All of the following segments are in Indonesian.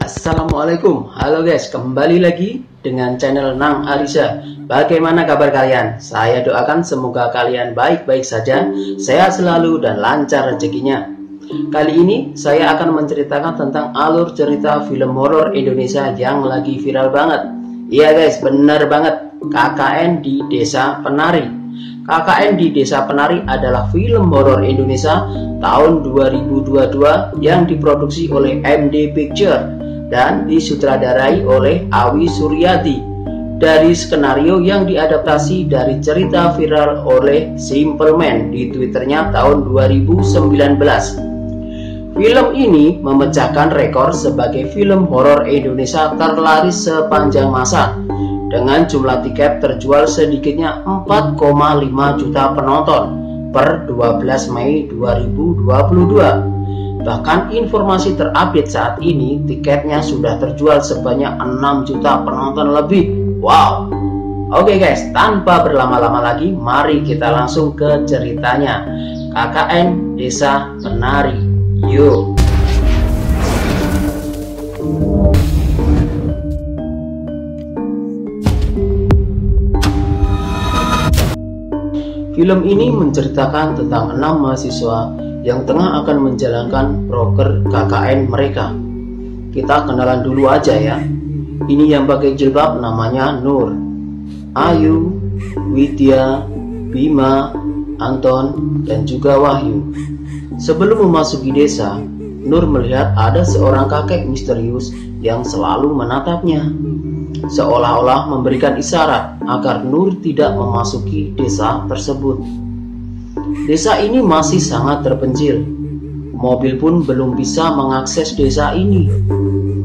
Assalamualaikum, halo guys, kembali lagi dengan channel Nang Arisa. Bagaimana kabar kalian? Saya doakan semoga kalian baik-baik saja, sehat selalu dan lancar rezekinya. Kali ini saya akan menceritakan tentang alur cerita film horor Indonesia yang lagi viral banget. Iya guys, bener banget, KKN di Desa Penari. KKN di Desa Penari adalah film horor Indonesia tahun 2022 yang diproduksi oleh MD Picture dan disutradarai oleh Awi Suryadi dari skenario yang diadaptasi dari cerita viral oleh Simple Man di Twitternya tahun 2019. Film ini memecahkan rekor sebagai film horor Indonesia terlaris sepanjang masa dengan jumlah tiket terjual sedikitnya 4,5 juta penonton per 12 Mei 2022. Bahkan informasi terupdate saat ini tiketnya sudah terjual sebanyak 6 juta penonton lebih. Wow. Oke guys, tanpa berlama-lama lagi, mari kita langsung ke ceritanya. KKN Desa Penari. Yuk. Film ini menceritakan tentang 6 mahasiswa yang tengah akan menjalankan proker KKN mereka. Kita kenalan dulu aja ya. Ini yang pakai jilbab namanya Nur, Ayu, Widya, Bima, Anton, dan juga Wahyu. Sebelum memasuki desa, Nur melihat ada seorang kakek misterius yang selalu menatapnya, seolah-olah memberikan isyarat agar Nur tidak memasuki desa tersebut. Desa ini masih sangat terpencil. Mobil pun belum bisa mengakses desa ini,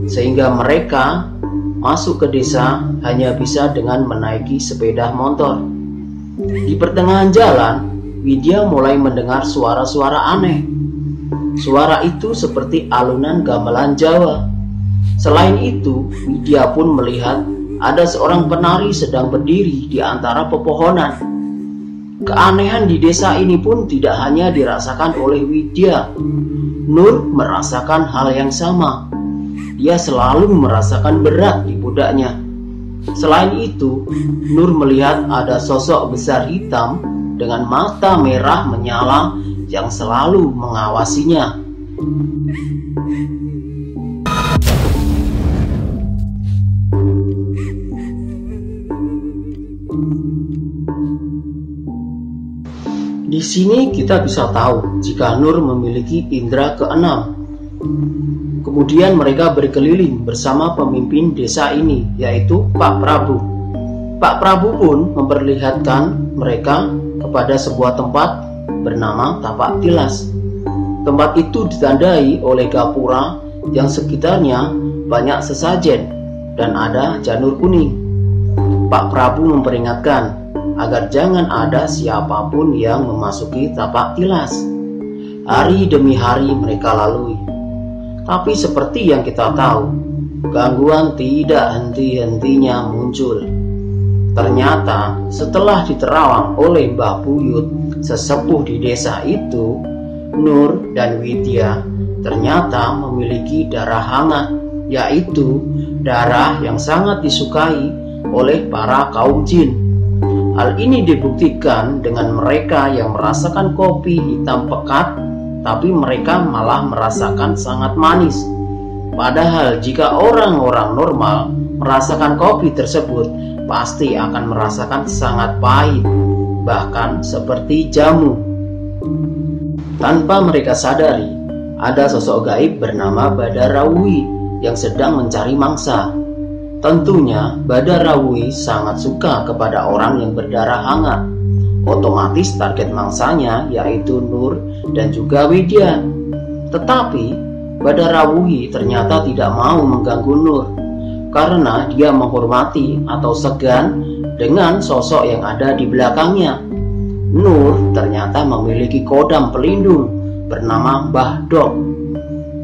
sehingga mereka masuk ke desa hanya bisa dengan menaiki sepeda motor. Di pertengahan jalan, Widya mulai mendengar suara-suara aneh. Suara itu seperti alunan gamelan Jawa. Selain itu, Widya pun melihat ada seorang penari sedang berdiri di antara pepohonan. Keanehan di desa ini pun tidak hanya dirasakan oleh Widya. Nur merasakan hal yang sama. Dia selalu merasakan berat di pundaknya. Selain itu, Nur melihat ada sosok besar hitam dengan mata merah menyala yang selalu mengawasinya. Di sini kita bisa tahu jika Nur memiliki indera keenam. Kemudian mereka berkeliling bersama pemimpin desa ini, yaitu Pak Prabu. Pak Prabu pun memperlihatkan mereka kepada sebuah tempat bernama Tapak Tilas. Tempat itu ditandai oleh gapura yang sekitarnya banyak sesajen dan ada janur kuning. Pak Prabu memperingatkan agar jangan ada siapapun yang memasuki Tapak Tilas. Hari demi hari mereka lalui. Tapi seperti yang kita tahu, gangguan tidak henti-hentinya muncul. Ternyata setelah diterawang oleh Mbah Buyut, sesepuh di desa itu, Nur dan Widya ternyata memiliki darah hangat, yaitu darah yang sangat disukai oleh para kaum jin. Hal ini dibuktikan dengan mereka yang merasakan kopi hitam pekat, tapi mereka malah merasakan sangat manis. Padahal jika orang-orang normal merasakan kopi tersebut, pasti akan merasakan sangat pahit, bahkan seperti jamu. Tanpa mereka sadari, ada sosok gaib bernama Badarawi yang sedang mencari mangsa. Tentunya Badarawi sangat suka kepada orang yang berdarah hangat. Otomatis target mangsanya yaitu Nur dan juga Widya. Tetapi Badarawi ternyata tidak mau mengganggu Nur karena dia menghormati atau segan dengan sosok yang ada di belakangnya. Nur ternyata memiliki kodam pelindung bernama Mbah Dok.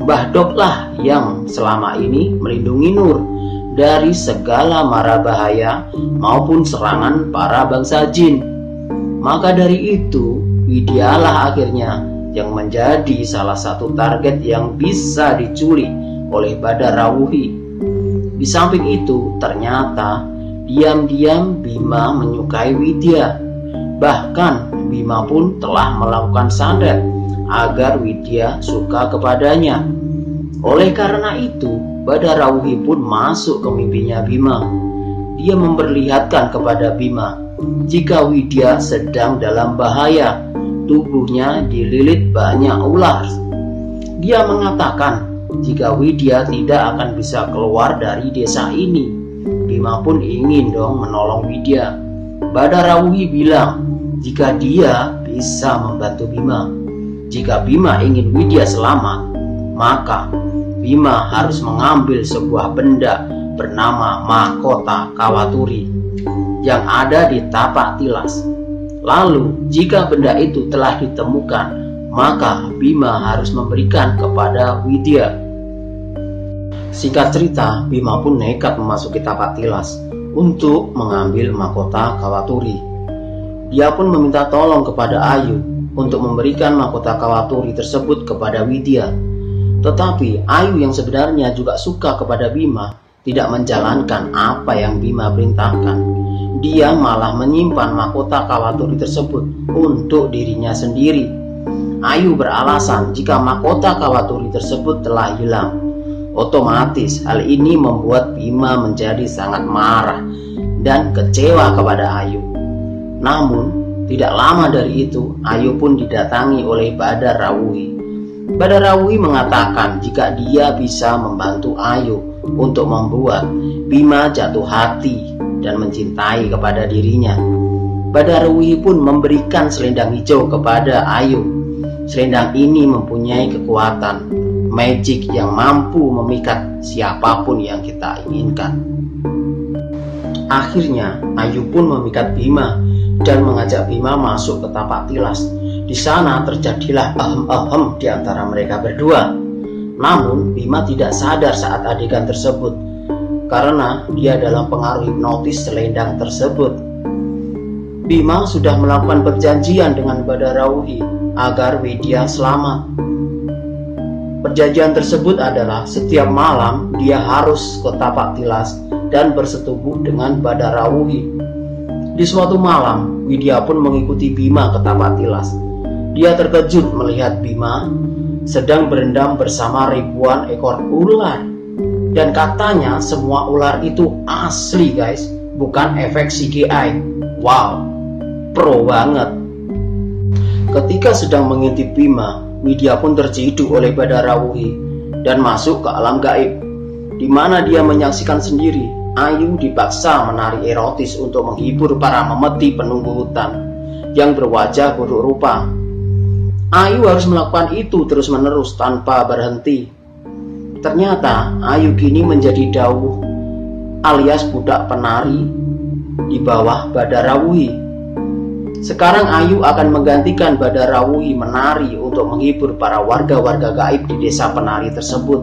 Mbah Dok lah yang selama ini melindungi Nur dari segala mara bahaya maupun serangan para bangsa jin. Maka dari itu, Widyalah akhirnya yang menjadi salah satu target yang bisa diculik oleh Badarawuhi. Di samping itu, ternyata diam-diam Bima menyukai Widya. Bahkan Bima pun telah melakukan santet agar Widya suka kepadanya. Oleh karena itu, Badarawuhi pun masuk ke mimpinya Bima. Dia memperlihatkan kepada Bima jika Widya sedang dalam bahaya, tubuhnya dililit banyak ular. Dia mengatakan jika Widya tidak akan bisa keluar dari desa ini. Bima pun ingin dong menolong Widya. Badarawuhi bilang jika dia bisa membantu Bima. Jika Bima ingin Widya selamat, maka Bima harus mengambil sebuah benda bernama Mahkota Kawaturi yang ada di tapak tilas. Lalu jika benda itu telah ditemukan, maka Bima harus memberikan kepada Widya. Singkat cerita, Bima pun nekat memasuki tapak tilas untuk mengambil Mahkota Kawaturi. Dia pun meminta tolong kepada Ayu untuk memberikan Mahkota Kawaturi tersebut kepada Widya. Tetapi Ayu yang sebenarnya juga suka kepada Bima tidak menjalankan apa yang Bima perintahkan. Dia malah menyimpan Mahkota Kawaturi tersebut untuk dirinya sendiri. Ayu beralasan jika Mahkota Kawaturi tersebut telah hilang. Otomatis hal ini membuat Bima menjadi sangat marah dan kecewa kepada Ayu. Namun tidak lama dari itu, Ayu pun didatangi oleh Badarawuhi. Badarawuhi mengatakan jika dia bisa membantu Ayu untuk membuat Bima jatuh hati dan mencintai kepada dirinya. Badarawuhi pun memberikan selendang hijau kepada Ayu. Selendang ini mempunyai kekuatan magic yang mampu memikat siapapun yang kita inginkan. Akhirnya Ayu pun memikat Bima dan mengajak Bima masuk ke tapak tilas. Di sana terjadilah ahem-ahem di antara mereka berdua. Namun Bima tidak sadar saat adegan tersebut karena dia dalam pengaruh hipnotis selendang tersebut. Bima sudah melakukan perjanjian dengan Badarawuhi agar Widya selamat. Perjanjian tersebut adalah setiap malam dia harus ke tapak tilas dan bersetubuh dengan Badarawuhi. Di suatu malam, Widya pun mengikuti Bima ke tapak tilas. Dia terkejut melihat Bima sedang berendam bersama ribuan ekor ular. Dan katanya semua ular itu asli guys, bukan efek CGI. Wow, pro banget. Ketika sedang mengintip Bima, Widya pun terciduk oleh Badarawuhi dan masuk ke alam gaib, di mana dia menyaksikan sendiri Ayu dipaksa menari erotis untuk menghibur para memeti penunggu hutan yang berwajah buruk rupa. Ayu harus melakukan itu terus-menerus tanpa berhenti. Ternyata Ayu kini menjadi Dawuh alias budak penari di bawah Badarawuhi. Sekarang Ayu akan menggantikan Badarawuhi menari untuk menghibur para warga-warga gaib di desa penari tersebut.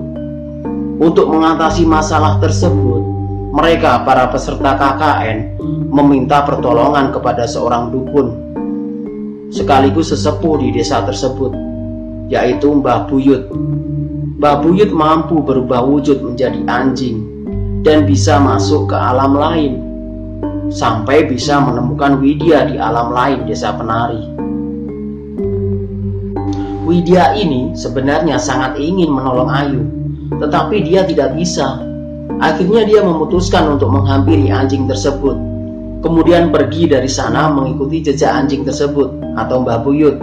Untuk mengatasi masalah tersebut, mereka para peserta KKN meminta pertolongan kepada seorang dukun sekaligus sesepuh di desa tersebut, yaitu Mbah Buyut. Mbah Buyut mampu berubah wujud menjadi anjing dan bisa masuk ke alam lain, sampai bisa menemukan Widya di alam lain desa penari. Widya ini sebenarnya sangat ingin menolong Ayu, tetapi dia tidak bisa. Akhirnya dia memutuskan untuk menghampiri anjing tersebut, kemudian pergi dari sana mengikuti jejak anjing tersebut atau Mbah Buyut.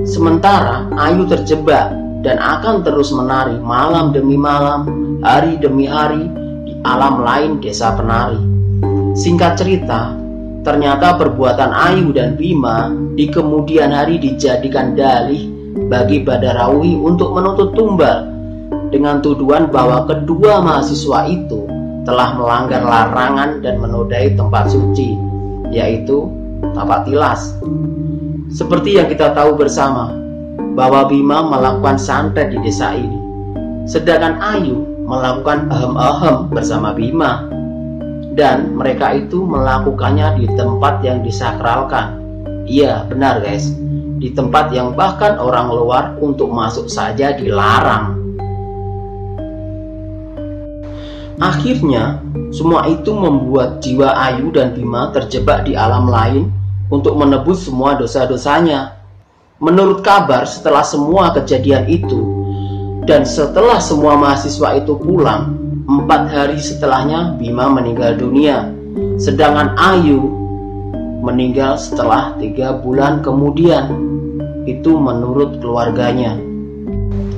Sementara Ayu terjebak dan akan terus menari malam demi malam, hari demi hari di alam lain desa penari. Singkat cerita, ternyata perbuatan Ayu dan Bima di kemudian hari dijadikan dalih bagi Badarawuhi untuk menuntut tumbal dengan tuduhan bahwa kedua mahasiswa itu telah melanggar larangan dan menodai tempat suci, yaitu tapak tilas. Seperti yang kita tahu bersama, bahwa Bima melakukan santet di desa ini, sedangkan Ayu melakukan ahem-ahem bersama Bima, dan mereka itu melakukannya di tempat yang disakralkan. Iya, benar guys, di tempat yang bahkan orang luar untuk masuk saja dilarang. Akhirnya, semua itu membuat jiwa Ayu dan Bima terjebak di alam lain untuk menebus semua dosa-dosanya. Menurut kabar, setelah semua kejadian itu, dan setelah semua mahasiswa itu pulang, 4 hari setelahnya Bima meninggal dunia. Sedangkan Ayu meninggal setelah 3 bulan kemudian. Itu menurut keluarganya.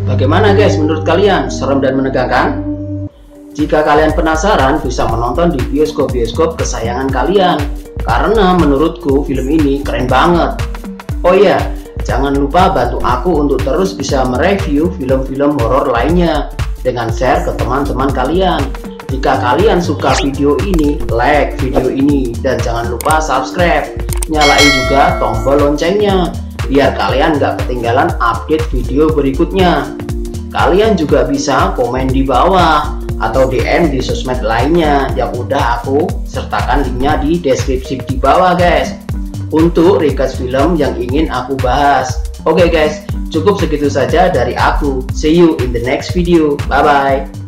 Bagaimana guys menurut kalian? Serem dan menegangkan? Jika kalian penasaran, bisa menonton di bioskop-bioskop kesayangan kalian, karena menurutku film ini keren banget. Oh iya, jangan lupa bantu aku untuk terus bisa mereview film-film horor lainnya dengan share ke teman-teman kalian. Jika kalian suka video ini, like video ini, dan jangan lupa subscribe. Nyalain juga tombol loncengnya, biar kalian gak ketinggalan update video berikutnya. Kalian juga bisa komen di bawah atau DM di sosmed lainnya yang udah aku sertakan linknya di deskripsi di bawah guys, untuk request film yang ingin aku bahas. Oke guys, cukup segitu saja dari aku. See you in the next video. Bye bye.